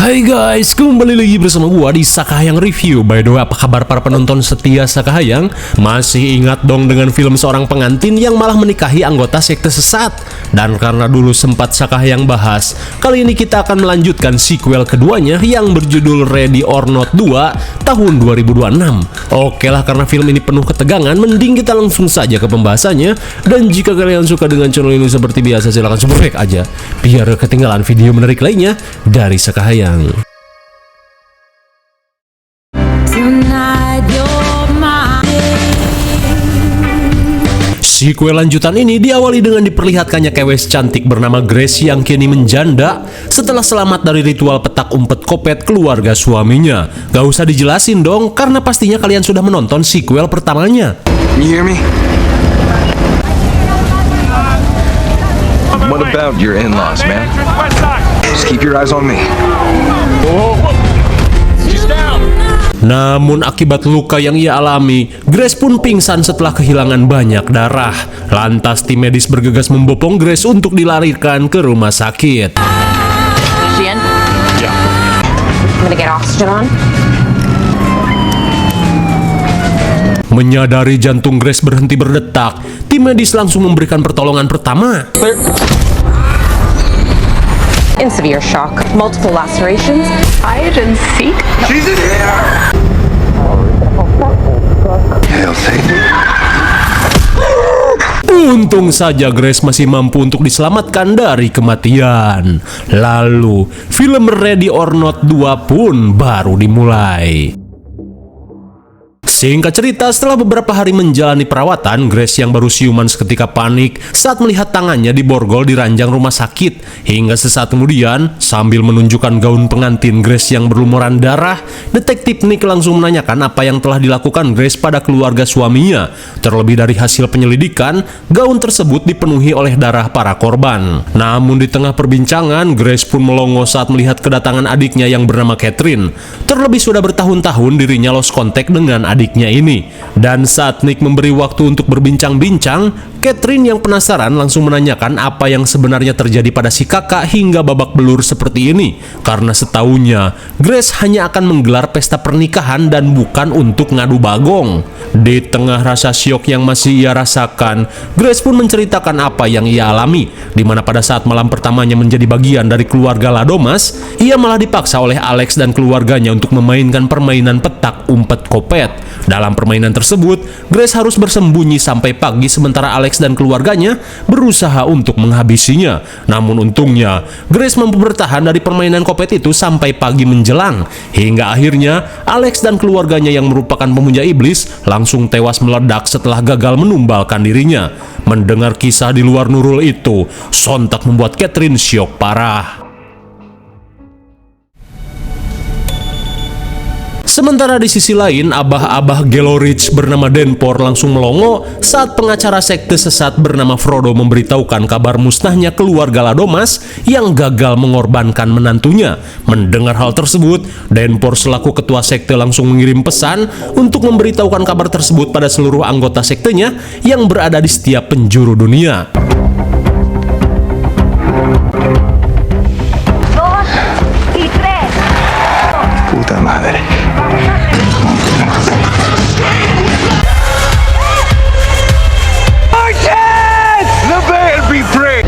Hai guys, kembali lagi bersama gua di Sakahayang Review. By the way, apa kabar para penonton setia Sakahayang? Masih ingat dong dengan film seorang pengantin yang malah menikahi anggota sekte sesat? Dan karena dulu sempat Sakahayang bahas, kali ini kita akan melanjutkan sequel keduanya yang berjudul Ready or Not 2 tahun 2026. Oke lah, karena film ini penuh ketegangan, mending kita langsung saja ke pembahasannya. Dan jika kalian suka dengan channel ini seperti biasa, silahkan subscribe aja biar ketinggalan video menarik lainnya dari Sakahayang. Sequel lanjutan ini diawali dengan diperlihatkannya kewes cantik bernama Grace yang kini menjanda setelah selamat dari ritual petak umpet kopet keluarga suaminya. Gak usah dijelasin dong, karena pastinya kalian sudah menonton sequel pertamanya. You hear me? What about your in-laws, man? Just keep your eyes on me. Namun akibat luka yang ia alami, Grace pun pingsan setelah kehilangan banyak darah. Lantas tim medis bergegas membopong Grace untuk dilarikan ke rumah sakit. Oxygen? Yeah. I'm gonna get oxygen on. Menyadari jantung Grace berhenti berdetak, tim medis langsung memberikan pertolongan pertama. In severe shock, multiple lacerations. Hide seat. She's in here! Hail Satan. Untung saja Grace masih mampu untuk diselamatkan dari kematian. Lalu, film Ready or Not 2 pun baru dimulai. Singkat cerita, setelah beberapa hari menjalani perawatan, Grace yang baru siuman seketika panik saat melihat tangannya diborgol di ranjang rumah sakit. Hingga sesaat kemudian, sambil menunjukkan gaun pengantin Grace yang berlumuran darah, Detektif Nick langsung menanyakan apa yang telah dilakukan Grace pada keluarga suaminya. Terlebih dari hasil penyelidikan, gaun tersebut dipenuhi oleh darah para korban. Namun di tengah perbincangan, Grace pun melongo saat melihat kedatangan adiknya yang bernama Catherine. Terlebih sudah bertahun-tahun dirinya lost contact dengan adiknya ini. Dan saat Nick memberi waktu untuk berbincang-bincang, Catherine yang penasaran langsung menanyakan apa yang sebenarnya terjadi pada si kakak hingga babak belur seperti ini. Karena setaunya, Grace hanya akan menggelar pesta pernikahan dan bukan untuk ngadu bagong. Di tengah rasa syok yang masih ia rasakan, Grace pun menceritakan apa yang ia alami, di mana pada saat malam pertamanya menjadi bagian dari keluarga Ladomas, ia malah dipaksa oleh Alex dan keluarganya untuk memainkan permainan petak umpet kopet. Dalam permainan tersebut, Grace harus bersembunyi sampai pagi sementara Alex dan keluarganya berusaha untuk menghabisinya. Namun untungnya, Grace mampu bertahan dari permainan kopet itu sampai pagi menjelang. Hingga akhirnya, Alex dan keluarganya yang merupakan pemuja iblis langsung tewas meledak setelah gagal menumbalkan dirinya. Mendengar kisah di luar Nurul itu, sontak membuat Catherine syok parah. Sementara di sisi lain, abah-abah Gelorich bernama Denpor langsung melongo saat pengacara sekte sesat bernama Frodo memberitahukan kabar musnahnya keluarga Ladomas yang gagal mengorbankan menantunya. Mendengar hal tersebut, Denpor selaku ketua sekte langsung mengirim pesan untuk memberitahukan kabar tersebut pada seluruh anggota sektenya yang berada di setiap penjuru dunia. Puta madre. The veil be free!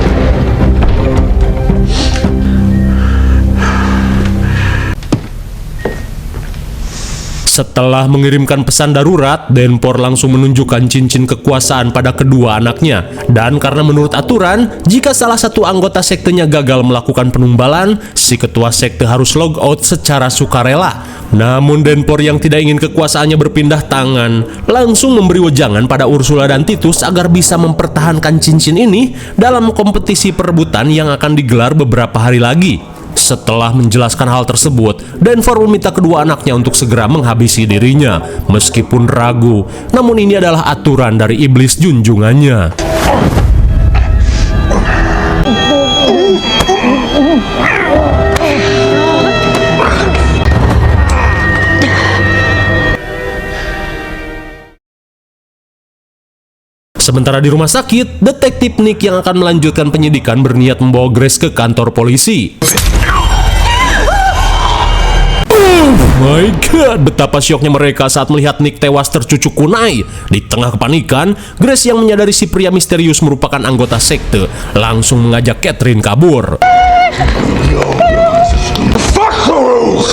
Setelah mengirimkan pesan darurat, Denpor langsung menunjukkan cincin kekuasaan pada kedua anaknya. Dan karena menurut aturan, jika salah satu anggota sektenya gagal melakukan penumbalan, si ketua sekte harus log out secara sukarela. Namun Denpor yang tidak ingin kekuasaannya berpindah tangan, langsung memberi wejangan pada Ursula dan Titus agar bisa mempertahankan cincin ini dalam kompetisi perebutan yang akan digelar beberapa hari lagi. Setelah menjelaskan hal tersebut, Denpor meminta kedua anaknya untuk segera menghabisi dirinya. Meskipun ragu, namun ini adalah aturan dari iblis junjungannya. Sementara di rumah sakit, Detektif Nick yang akan melanjutkan penyidikan berniat membawa Grace ke kantor polisi. My God, betapa syoknya mereka saat melihat Nick tewas tercucuk kunai. Di tengah kepanikan, Grace yang menyadari si pria misterius merupakan anggota sekte langsung mengajak Catherine kabur. Fuck the rules!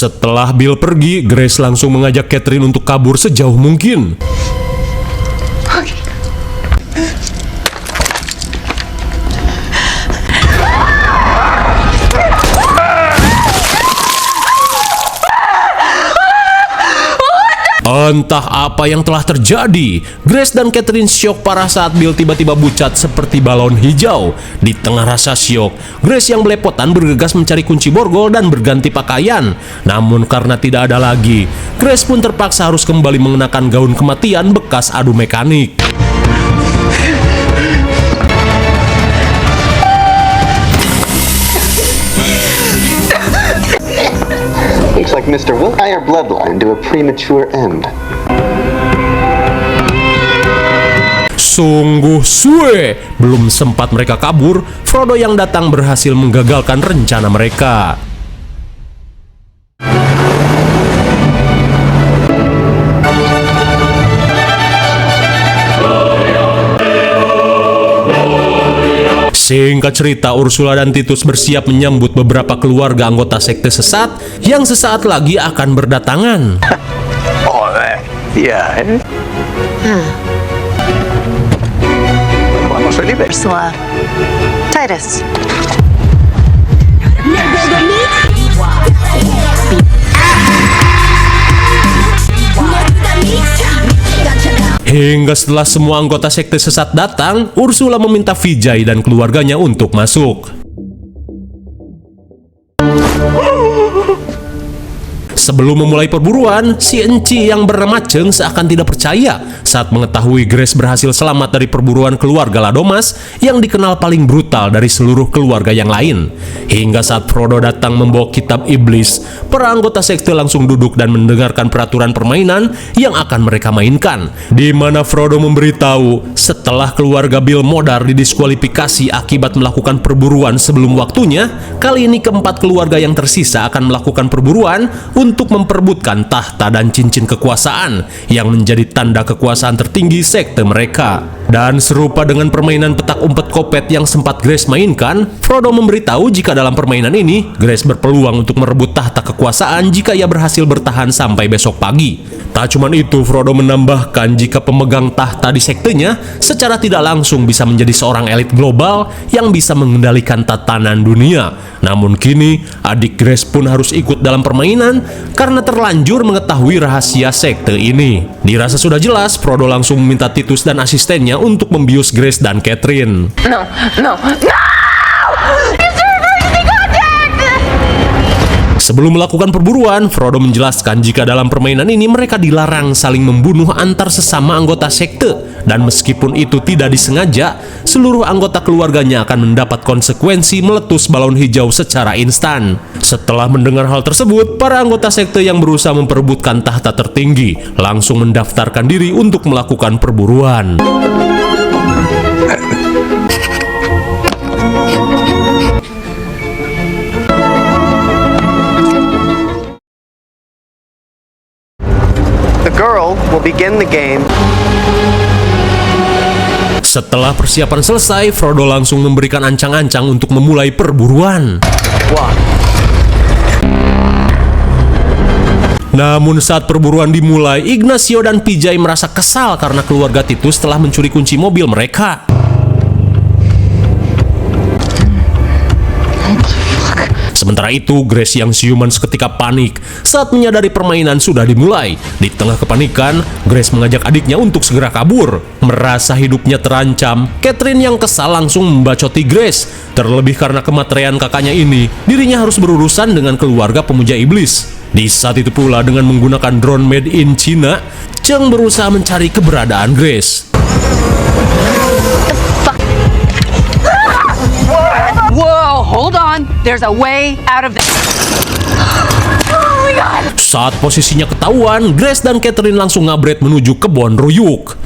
Setelah Bill pergi, Grace langsung mengajak Catherine untuk kabur sejauh mungkin. Entah apa yang telah terjadi, Grace dan Catherine syok parah saat Bill tiba-tiba bucat seperti balon hijau. Di tengah rasa syok, Grace yang belepotan bergegas mencari kunci borgol dan berganti pakaian. Namun karena tidak ada lagi, Grace pun terpaksa harus kembali mengenakan gaun kematian bekas adu mekanik. Looks like Mr. Will tie our bloodline to a premature end. Sungguh suwe, belum sempat mereka kabur, Frodo yang datang berhasil menggagalkan rencana mereka. Singkat cerita, Ursula dan Titus bersiap menyambut beberapa keluarga anggota sekte sesat yang sesaat lagi akan berdatangan. Oh, yeah. Vamos a liberar. Ursula. Titus. Hingga setelah semua anggota sekte sesat datang, Ursula meminta Vijay dan keluarganya untuk masuk. Sebelum memulai perburuan, si Enci yang bernama Cheng seakan tidak percaya saat mengetahui Grace berhasil selamat dari perburuan keluarga Ladomas yang dikenal paling brutal dari seluruh keluarga yang lain. Hingga saat Frodo datang membawa kitab iblis, para anggota sekte langsung duduk dan mendengarkan peraturan permainan yang akan mereka mainkan. Di mana Frodo memberitahu setelah keluarga Bill Modar didiskualifikasi akibat melakukan perburuan sebelum waktunya, kali ini keempat keluarga yang tersisa akan melakukan perburuan untuk memperebutkan tahta dan cincin kekuasaan yang menjadi tanda kekuasaan tertinggi sekte mereka. Dan serupa dengan permainan petak umpet kopet yang sempat Grace mainkan, Frodo memberitahu jika dalam permainan ini Grace berpeluang untuk merebut tahta kekuasaan jika ia berhasil bertahan sampai besok pagi. Tak cuma itu, Frodo menambahkan jika pemegang tahta di sektenya secara tidak langsung bisa menjadi seorang elit global yang bisa mengendalikan tatanan dunia. Namun kini, adik Grace pun harus ikut dalam permainan karena terlanjur mengetahui rahasia sekte ini. Dirasa sudah jelas, Frodo langsung meminta Titus dan asistennya untuk membius Grace dan Catherine. No! Sebelum melakukan perburuan, Frodo menjelaskan jika dalam permainan ini mereka dilarang saling membunuh antar sesama anggota sekte. Dan meskipun itu tidak disengaja, seluruh anggota keluarganya akan mendapat konsekuensi meletus balon hijau secara instan. Setelah mendengar hal tersebut, para anggota sekte yang berusaha memperebutkan tahta tertinggi langsung mendaftarkan diri untuk melakukan perburuan. The girl will begin the game. Setelah persiapan selesai, Frodo langsung memberikan ancang-ancang untuk memulai perburuan. Namun saat perburuan dimulai, Ignacio dan Vijay merasa kesal karena keluarga Titus telah mencuri kunci mobil mereka. Sementara itu, Grace yang siuman seketika panik saat menyadari permainan sudah dimulai. Di tengah kepanikan, Grace mengajak adiknya untuk segera kabur. Merasa hidupnya terancam, Catherine yang kesal langsung membacoti Grace. Terlebih karena kematerean kakaknya ini, dirinya harus berurusan dengan keluarga pemuja iblis. Di saat itu pula, dengan menggunakan drone made in China, Cheng berusaha mencari keberadaan Grace. Whoa, hold on. There's a way out of this. Oh my Saat posisinya ketahuan, Grace dan Catherine langsung ngabret menuju kebun ruyuk.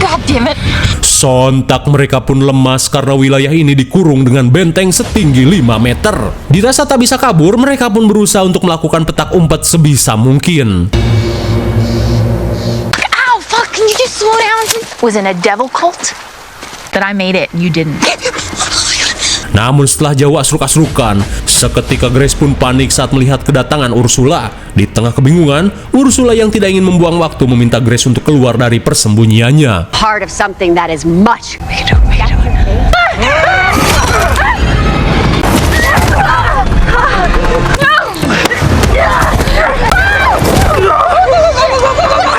God damn it. Sontak mereka pun lemas karena wilayah ini dikurung dengan benteng setinggi 5 meter. Dirasa tak bisa kabur, mereka pun berusaha untuk melakukan petak umpet sebisa mungkin. Ow, fuck, can you just slow down? Was in a devil cult? But I made it, you didn't. Namun setelah jauh asruk-asrukan, seketika Grace pun panik saat melihat kedatangan Ursula. Di tengah kebingungan, Ursula yang tidak ingin membuang waktu meminta Grace untuk keluar dari persembunyiannya. Part of something that is much.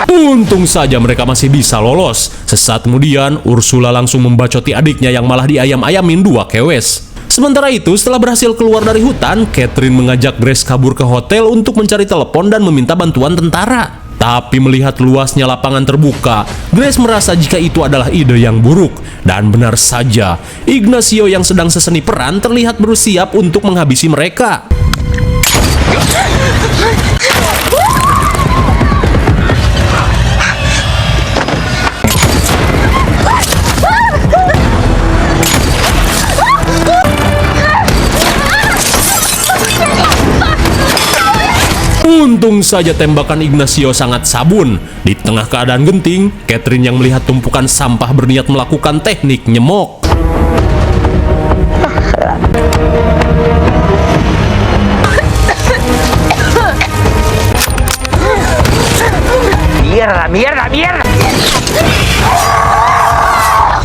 Untung saja mereka masih bisa lolos. Sesaat kemudian, Ursula langsung membacoti adiknya yang malah diayam-ayamin 2 kewes. Sementara itu, setelah berhasil keluar dari hutan, Catherine mengajak Grace kabur ke hotel untuk mencari telepon dan meminta bantuan tentara. Tapi melihat luasnya lapangan terbuka, Grace merasa jika itu adalah ide yang buruk. Dan benar saja, Ignacio yang sedang seseni peran terlihat bersiap untuk menghabisi mereka. Untung saja tembakan Ignacio sangat sabun. Di tengah keadaan genting, Catherine yang melihat tumpukan sampah berniat melakukan teknik nyemok. Mierda, mierda, mierda.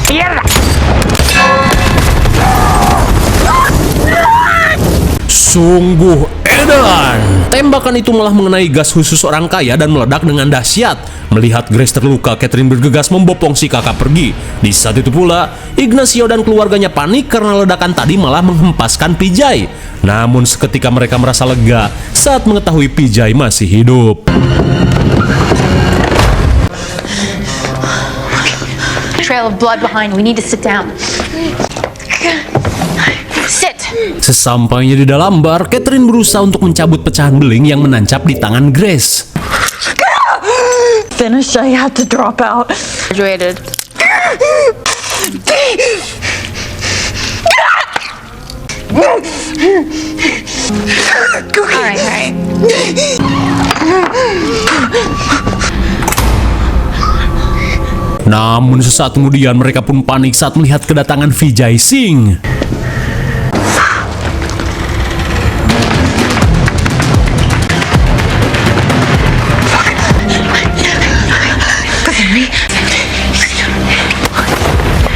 Mierda. Sungguh edan. Tembakan itu malah mengenai gas khusus orang kaya dan meledak dengan dahsyat. Melihat Grace terluka, Catherine bergegas membopong si kakak pergi. Di saat itu pula, Ignacio dan keluarganya panik karena ledakan tadi malah menghempaskan Pijay. Namun seketika mereka merasa lega saat mengetahui Pijay masih hidup. Trail of blood behind. We need to sit down. Sit. Sesampainya di dalam bar, Catherine berusaha untuk mencabut pecahan beling yang menancap di tangan Grace. Finished. I had to drop out. Graduated. All right. Namun sesaat kemudian mereka pun panik saat melihat kedatangan Vijay Singh.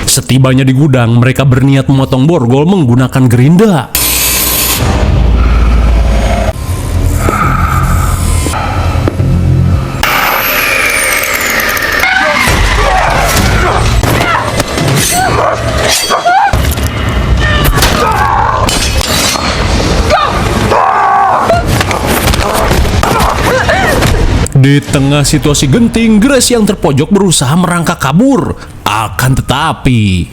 Setibanya di gudang, mereka berniat memotong borgol menggunakan gerinda. Di tengah situasi genting, Grace yang terpojok berusaha merangkak kabur. Akan tetapi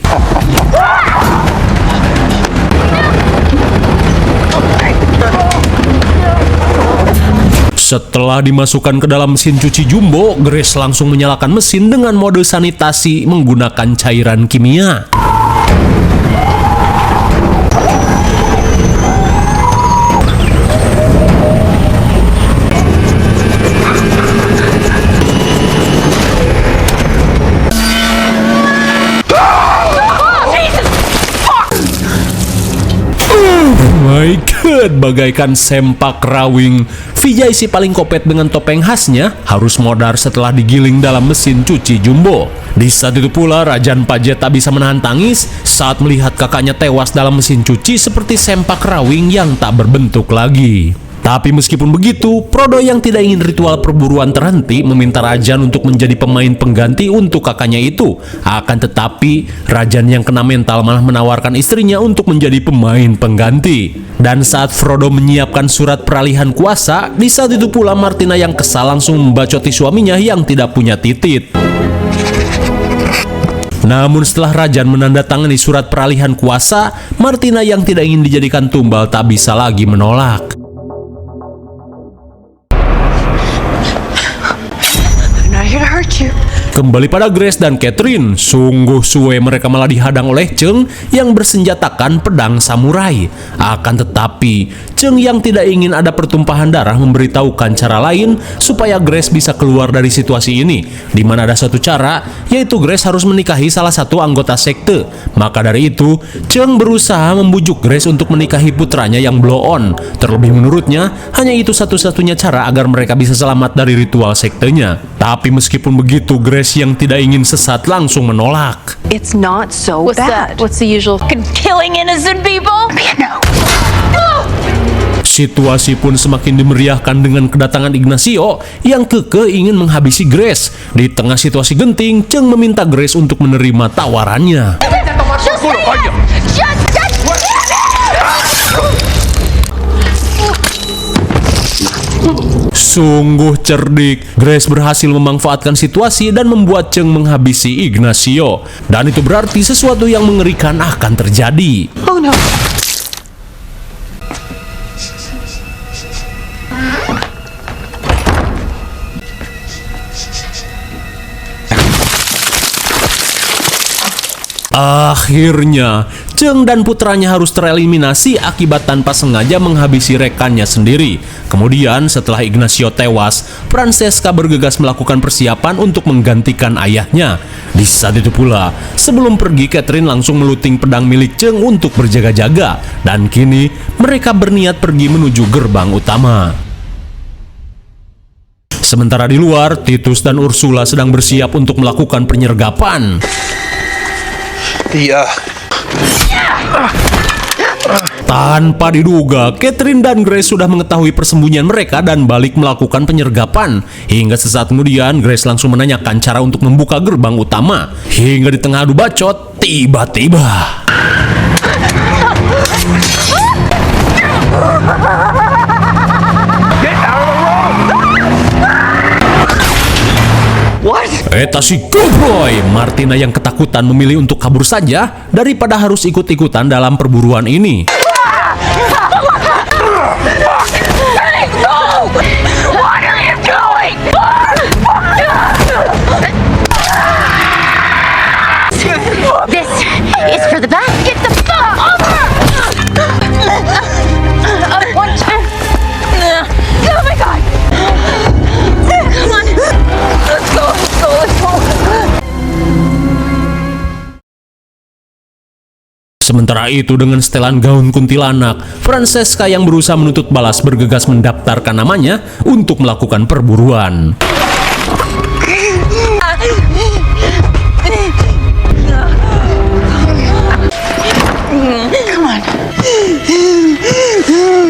setelah dimasukkan ke dalam mesin cuci jumbo, Grace langsung menyalakan mesin dengan mode sanitasi menggunakan cairan kimia. My God, bagaikan sempak rawing. Vijay si paling kopet dengan topeng khasnya harus modar setelah digiling dalam mesin cuci jumbo. Di saat itu pula, Rajan Pajet tak bisa menahan tangis saat melihat kakaknya tewas dalam mesin cuci seperti sempak rawing yang tak berbentuk lagi. Tapi meskipun begitu, Prodo yang tidak ingin ritual perburuan terhenti meminta Rajan untuk menjadi pemain pengganti untuk kakaknya itu. Akan tetapi, Rajan yang kena mental malah menawarkan istrinya untuk menjadi pemain pengganti. Dan saat Frodo menyiapkan surat peralihan kuasa, di saat itu pula Martina yang kesal langsung membacoti suaminya yang tidak punya titit. Namun setelah Rajan menandatangani surat peralihan kuasa, Martina yang tidak ingin dijadikan tumbal tak bisa lagi menolak. I'm not here to hurt you. Kembali pada Grace dan Catherine, sungguh suwe mereka malah dihadang oleh Cheng yang bersenjatakan pedang samurai. Akan tetapi, Cheng yang tidak ingin ada pertumpahan darah memberitahukan cara lain supaya Grace bisa keluar dari situasi ini, di mana ada satu cara, yaitu Grace harus menikahi salah satu anggota sekte. Maka dari itu, Cheng berusaha membujuk Grace untuk menikahi putranya yang blow on. Terlebih menurutnya, hanya itu satu-satunya cara agar mereka bisa selamat dari ritual sektenya. Tapi meskipun begitu, Grace yang tidak ingin sesat langsung menolak. It's not so What's bad. that? What's the usual? Killing innocent people? No. Situasi pun semakin dimeriahkan dengan kedatangan Ignacio yang kekeh ingin menghabisi Grace. Di tengah situasi genting, Cheng meminta Grace untuk menerima tawarannya. Sungguh cerdik, Grace berhasil memanfaatkan situasi dan membuat Cheng menghabisi Ignacio. Dan itu berarti sesuatu yang mengerikan akan terjadi. Oh no. Akhirnya, Cheng dan putranya harus tereliminasi akibat tanpa sengaja menghabisi rekannya sendiri. Kemudian, setelah Ignacio tewas, Francesca bergegas melakukan persiapan untuk menggantikan ayahnya. Di saat itu pula, sebelum pergi, Catherine langsung meluting pedang milik Cheng untuk berjaga-jaga. Dan kini, mereka berniat pergi menuju gerbang utama. Sementara di luar, Titus dan Ursula sedang bersiap untuk melakukan penyergapan. Iya. Tanpa diduga, Catherine dan Grace sudah mengetahui persembunyian mereka dan balik melakukan penyergapan. Hingga sesaat kemudian, Grace langsung menanyakan cara untuk membuka gerbang utama. Hingga di tengah adu bacot, tiba-tiba eta si Cowboy! Martina yang ketakutan memilih untuk kabur saja daripada harus ikut-ikutan dalam perburuan ini. What are you doing? This is for the back. Get the fuck over! Oh my god! Come on! Let's go! Sementara itu dengan setelan gaun kuntilanak, Francesca yang berusaha menuntut balas bergegas mendaftarkan namanya untuk melakukan perburuan. Come on.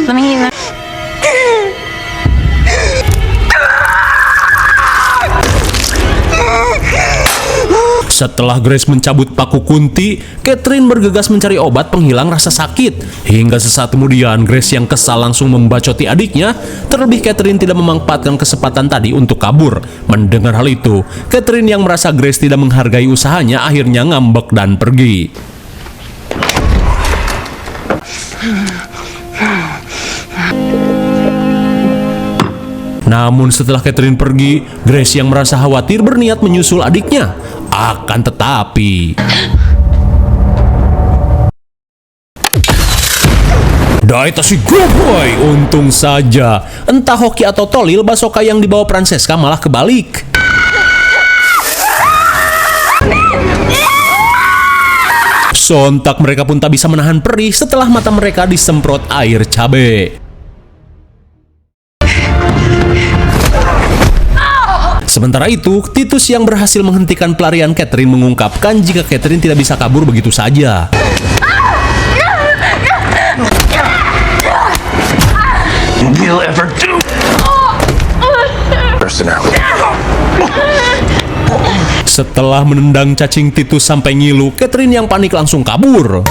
Let me... Setelah Grace mencabut paku kunti, Catherine bergegas mencari obat penghilang rasa sakit. Hingga sesaat kemudian, Grace yang kesal langsung membacoti adiknya. Terlebih Catherine tidak memanfaatkan kesempatan tadi untuk kabur. Mendengar hal itu, Catherine yang merasa Grace tidak menghargai usahanya akhirnya ngambek dan pergi. Namun setelah Catherine pergi, Grace yang merasa khawatir berniat menyusul adiknya. Akan tetapi, Daita si Cowboy, untung saja. Entah hoki atau tolil, basoka yang dibawa Francesca malah kebalik. Sontak mereka pun tak bisa menahan perih setelah mata mereka disemprot air cabai. Sementara itu, Titus yang berhasil menghentikan pelarian Catherine mengungkapkan jika Catherine tidak bisa kabur begitu saja. We'll ever do. Personality. Setelah menendang cacing Titus sampai ngilu, Catherine yang panik langsung kabur.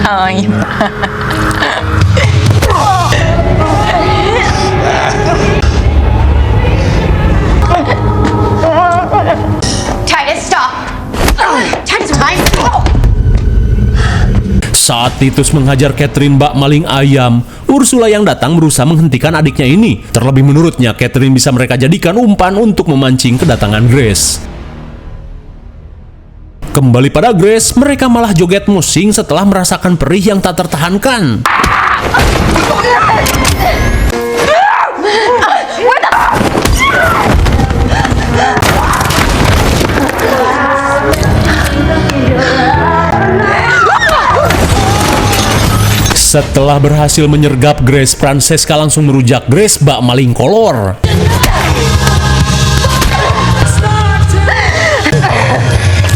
Oh, Saat Titus menghajar Catherine bak maling ayam, Ursula yang datang berusaha menghentikan adiknya ini. Terlebih menurutnya, Catherine bisa mereka jadikan umpan untuk memancing kedatangan Grace. Kembali pada Grace, mereka malah joget musing setelah merasakan perih yang tak tertahankan. Setelah berhasil menyergap Grace, Francesca langsung merujak Grace bak maling kolor.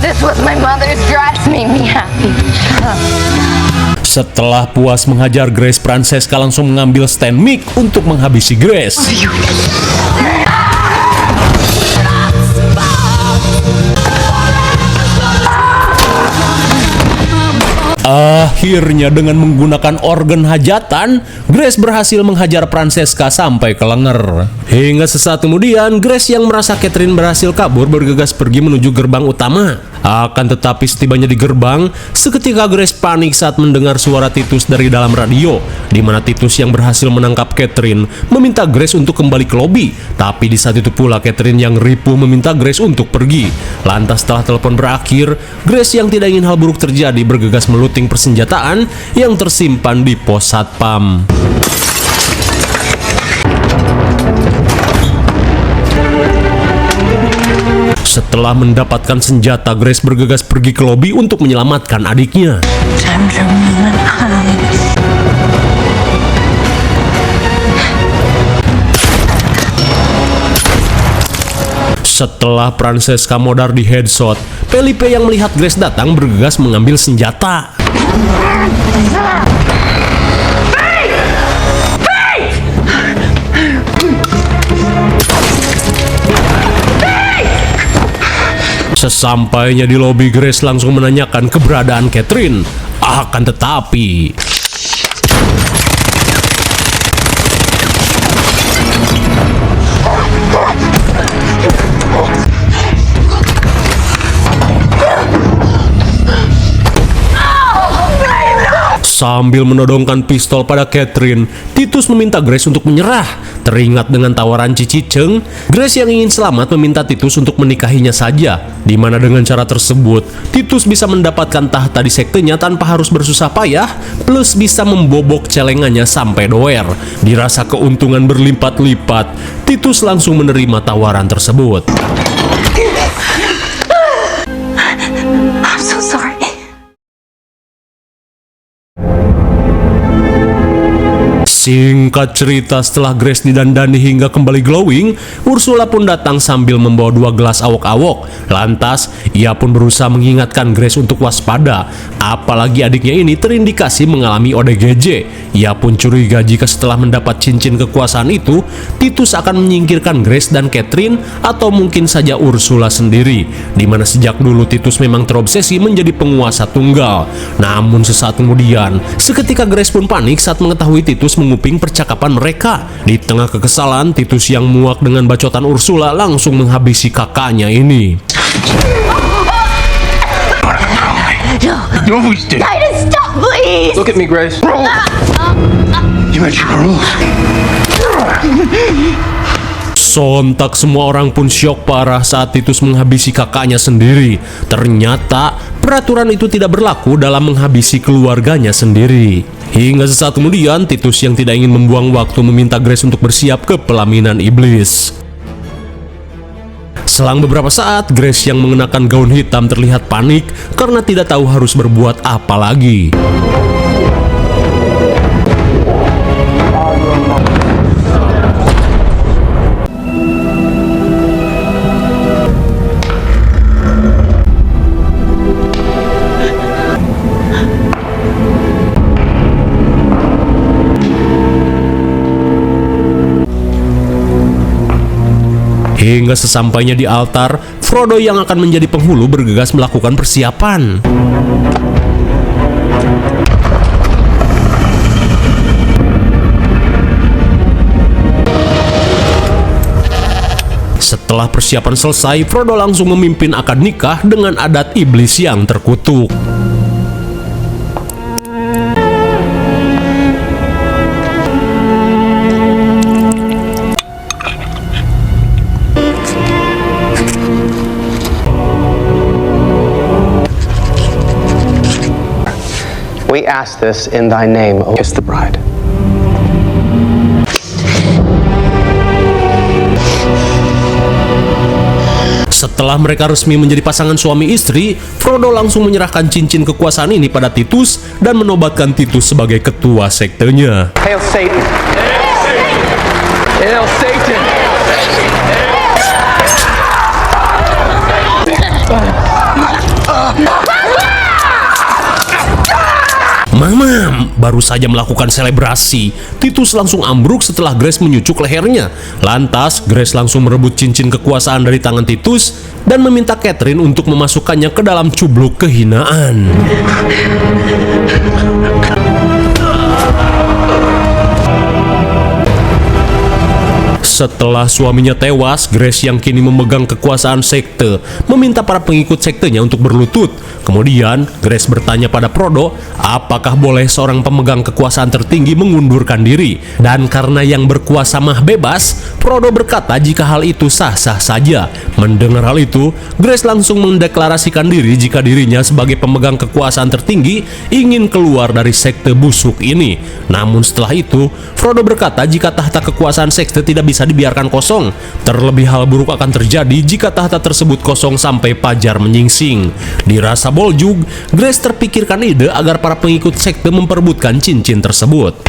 This was my mother's dress, made me happy. Setelah puas menghajar Grace, Francesca langsung mengambil stand mic untuk menghabisi Grace. Akhirnya dengan menggunakan organ hajatan, Grace berhasil menghajar Francesca sampai ke lenger. Hingga sesaat kemudian, Grace yang merasa Catherine berhasil kabur bergegas pergi menuju gerbang utama. Akan tetapi setibanya di gerbang, seketika Grace panik saat mendengar suara Titus dari dalam radio, di mana Titus yang berhasil menangkap Catherine meminta Grace untuk kembali ke lobi. Tapi di saat itu pula Catherine yang ripuh meminta Grace untuk pergi. Lantas setelah telepon berakhir, Grace yang tidak ingin hal buruk terjadi bergegas meluting persenjataan yang tersimpan di pos satpam. Setelah mendapatkan senjata, Grace bergegas pergi ke lobi untuk menyelamatkan adiknya. Setelah Francesca modar di headshot, Felipe yang melihat Grace datang bergegas mengambil senjata. Sesampainya di lobi, Grace langsung menanyakan keberadaan Catherine. Akan tetapi sambil menodongkan pistol pada Catherine, Titus meminta Grace untuk menyerah. Teringat dengan tawaran Cici Cheng, Grace yang ingin selamat meminta Titus untuk menikahinya saja, di mana dengan cara tersebut Titus bisa mendapatkan tahta di sektenya tanpa harus bersusah payah, plus bisa membobok celengannya sampai doer. Dirasa keuntungan berlipat-lipat, Titus langsung menerima tawaran tersebut. I'm so sorry. Singkat cerita, setelah Grace didandani hingga kembali glowing, Ursula pun datang sambil membawa 2 gelas awok-awok. Lantas, ia pun berusaha mengingatkan Grace untuk waspada, apalagi adiknya ini terindikasi mengalami ODGJ. Ia pun curiga jika setelah mendapat cincin kekuasaan itu, Titus akan menyingkirkan Grace dan Catherine, atau mungkin saja Ursula sendiri, dimana sejak dulu Titus memang terobsesi menjadi penguasa tunggal. Namun sesaat kemudian, seketika Grace pun panik saat mengetahui Titus menguping percakapan mereka. Di tengah kekesalan, Titus yang muak dengan bacotan Ursula langsung menghabisi kakaknya ini. You always do. Titus, stop, please! Look at me, Grace. You mentioned the rules. Sontak semua orang pun syok parah saat Titus menghabisi kakaknya sendiri. Ternyata peraturan itu tidak berlaku dalam menghabisi keluarganya sendiri. Hingga sesaat kemudian, Titus yang tidak ingin membuang waktu meminta Grace untuk bersiap ke pelaminan iblis. Selang beberapa saat, Grace yang mengenakan gaun hitam terlihat panik karena tidak tahu harus berbuat apa lagi. Hingga sesampainya di altar, Frodo yang akan menjadi penghulu bergegas melakukan persiapan. Setelah persiapan selesai, Frodo langsung memimpin akad nikah dengan adat iblis yang terkutuk. We ask this in thy name, O kiss the bride. Setelah mereka resmi menjadi pasangan suami istri, Frodo langsung menyerahkan cincin kekuasaan ini pada Titus dan menobatkan Titus sebagai ketua sektenya. Hail Satan! Hail Satan! Mamam baru saja melakukan selebrasi, Titus langsung ambruk setelah Grace menyucuk lehernya. Lantas Grace langsung merebut cincin kekuasaan dari tangan Titus dan meminta Catherine untuk memasukkannya ke dalam cubluk kehinaan. Setelah suaminya tewas, Grace yang kini memegang kekuasaan sekte meminta para pengikut sektenya untuk berlutut. Kemudian Grace bertanya pada Frodo, apakah boleh seorang pemegang kekuasaan tertinggi mengundurkan diri? Dan karena yang berkuasa mah bebas, Frodo berkata jika hal itu sah-sah saja. Mendengar hal itu, Grace langsung mendeklarasikan diri jika dirinya sebagai pemegang kekuasaan tertinggi ingin keluar dari sekte busuk ini. Namun setelah itu, Frodo berkata jika tahta kekuasaan sekte tidak bisa dibiarkan kosong. Terlebih hal buruk akan terjadi jika tahta tersebut kosong sampai fajar menyingsing. Dirasa Boljuk, Grace terpikirkan ide agar para pengikut sekte memperebutkan cincin tersebut.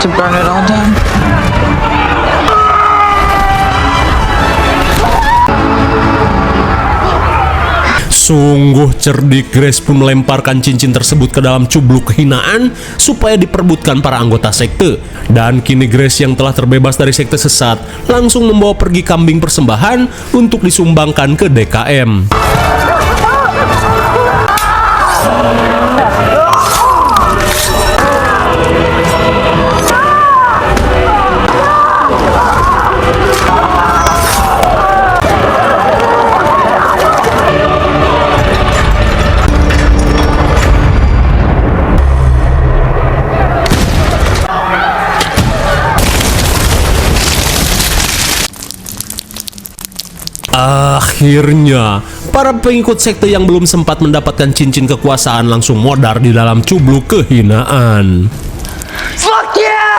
To burn it all down. Sungguh cerdik, Grace pun melemparkan cincin tersebut ke dalam cubluk kehinaan supaya diperebutkan para anggota sekte. Dan kini Grace yang telah terbebas dari sekte sesat langsung membawa pergi kambing persembahan untuk disumbangkan ke DKM. Akhirnya, para pengikut sekte yang belum sempat mendapatkan cincin kekuasaan langsung modar di dalam cubluk kehinaan. Fuck yeah!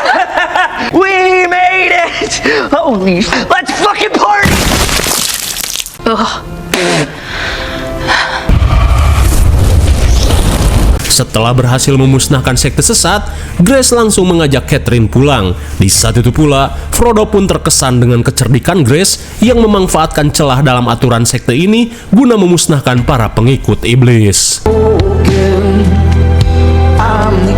We made it! Holy, let's fucking party! Ugh. Setelah berhasil memusnahkan sekte sesat, Grace langsung mengajak Catherine pulang. Di saat itu pula, Frodo pun terkesan dengan kecerdikan Grace yang memanfaatkan celah dalam aturan sekte ini guna memusnahkan para pengikut iblis. What are you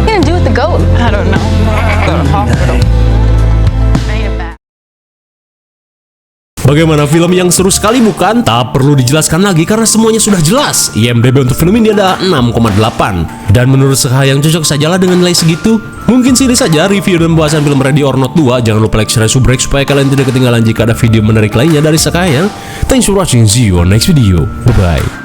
gonna do with the goat? I don't know. Go to hospital. Bagaimana film yang seru sekali bukan? Tak perlu dijelaskan lagi karena semuanya sudah jelas. IMDb untuk film ini adalah 6,8. Dan menurut Sekayang cocok sajalah dengan nilai segitu. Mungkin sini saja review dan pembahasan film Ready or Not 2. Jangan lupa like, share, subrek supaya kalian tidak ketinggalan jika ada video menarik lainnya dari Sekayang. Thanks for watching, see you on next video. Bye-bye.